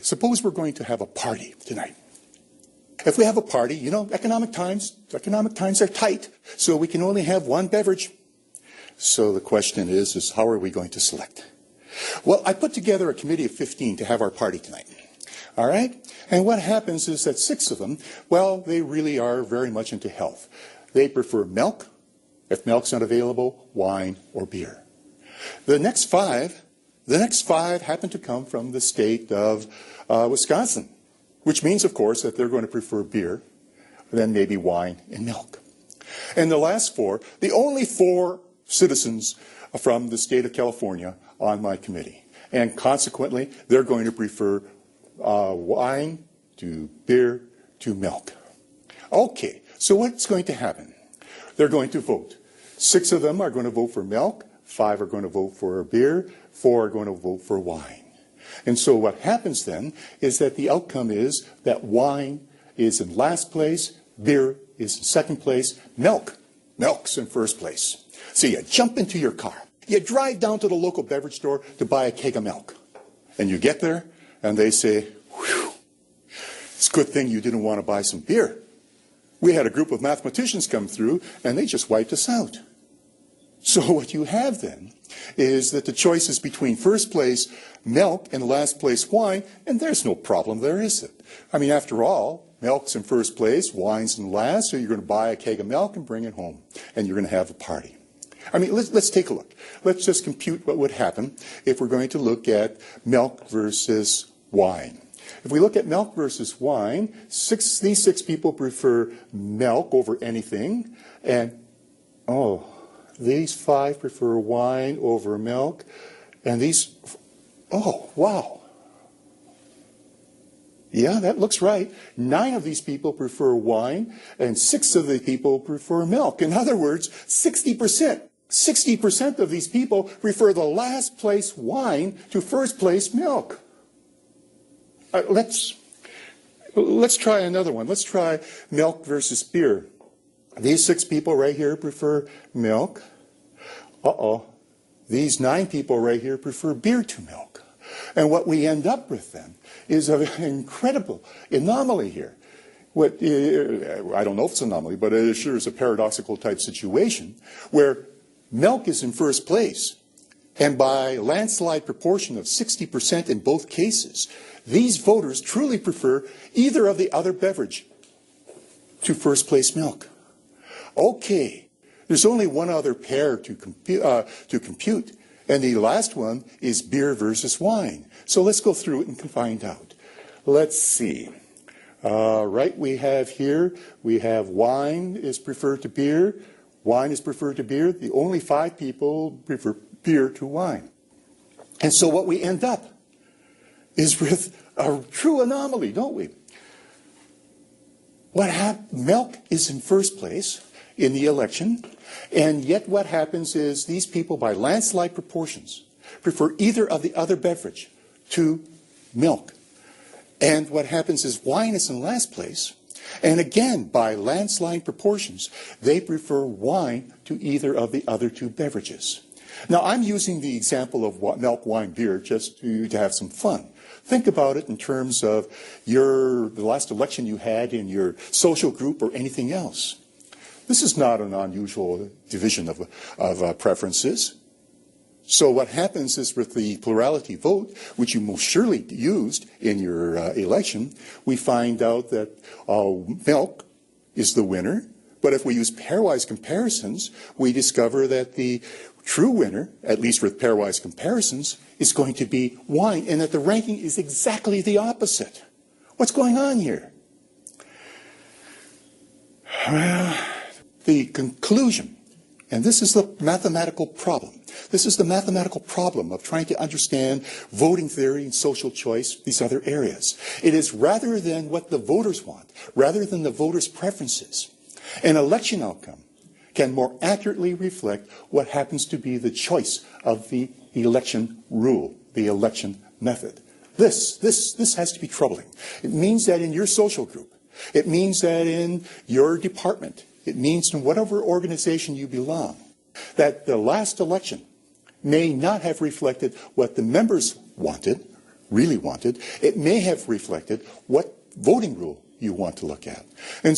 suppose we're going to have a party tonight. If we have a party, you know, economic times are tight, so we can only have one beverage. So the question is how are we going to select? Well, I put together a committee of 15 to have our party tonight. All right? And what happens is that 6 of them, well, they really are very much into health. They prefer milk, if milk's not available, wine or beer. The next five happen to come from the state of Wisconsin, which means, of course, that they're going to prefer beer, then maybe wine and milk. And the last 4, the only 4 citizens from the state of California on my committee. And consequently, they're going to prefer wine to beer to milk. Okay, so what's going to happen? They're going to vote. 6 of them are going to vote for milk, 5 are going to vote for beer, 4 are going to vote for wine. And so what happens then is that the outcome is that wine is in last place, beer is in second place, milk's in first place. So you jump into your car, you drive down to the local beverage store to buy a keg of milk. And you get there, and they say, whew, it's a good thing you didn't want to buy some beer. We had a group of mathematicians come through, and they just wiped us out. So what you have then is that the choice is between first place milk and last place wine, and there's no problem there, is it? I mean, after all, milk's in first place, wine's in last, so you're going to buy a keg of milk and bring it home, and you're going to have a party. I mean, let's take a look. Let's just compute what would happen if we're going to look at milk versus wine. If we look at milk versus wine, these 6 people prefer milk over anything, and these 5 prefer wine over milk, and these, oh, wow. Yeah, that looks right. 9 of these people prefer wine, and 6 of the people prefer milk. In other words, 60% of these people prefer the last place wine to first place milk. Let's try another one. Let's try milk versus beer. These 6 people right here prefer milk. These 9 people right here prefer beer to milk. And what we end up with then is an incredible anomaly here. I don't know if it's an anomaly, but it sure is a paradoxical type situation where milk is in first place. And by landslide proportion of 60% in both cases, these voters truly prefer either of the other beverage to first place milk. Okay, there's only one other pair to compute, and the last one is beer versus wine. So let's go through it and find out. Let's see. Right, we have here, we have wine is preferred to beer. Wine is preferred to beer. The only 5 people prefer beer to wine. And so what we end up is with a true anomaly, don't we? Milk is in first place in the election, and yet what happens is these people, by landslide proportions, prefer either of the other beverage to milk. And what happens is wine is in last place, and again, by landslide proportions, they prefer wine to either of the other 2 beverages. Now, I'm using the example of milk, wine, beer just to have some fun. Think about it in terms of the last election you had in your social group or anything else. This is not an unusual division of preferences. So what happens is with the plurality vote, which you most surely used in your election, we find out that milk is the winner. But if we use pairwise comparisons, we discover that the true winner, at least with pairwise comparisons, is going to be wine, and that the ranking is exactly the opposite. What's going on here? Well, the conclusion, and this is the mathematical problem. This is the mathematical problem of trying to understand voting theory and social choice, these other areas. It is rather than what the voters want, rather than the voters' preferences, an election outcome can more accurately reflect what happens to be the choice of the election rule, the election method. This has to be troubling. It means that in your social group, it means that in your department, it means in whatever organization you belong, that the last election may not have reflected what the members wanted really wanted. It may have reflected what voting rule you want to look at. And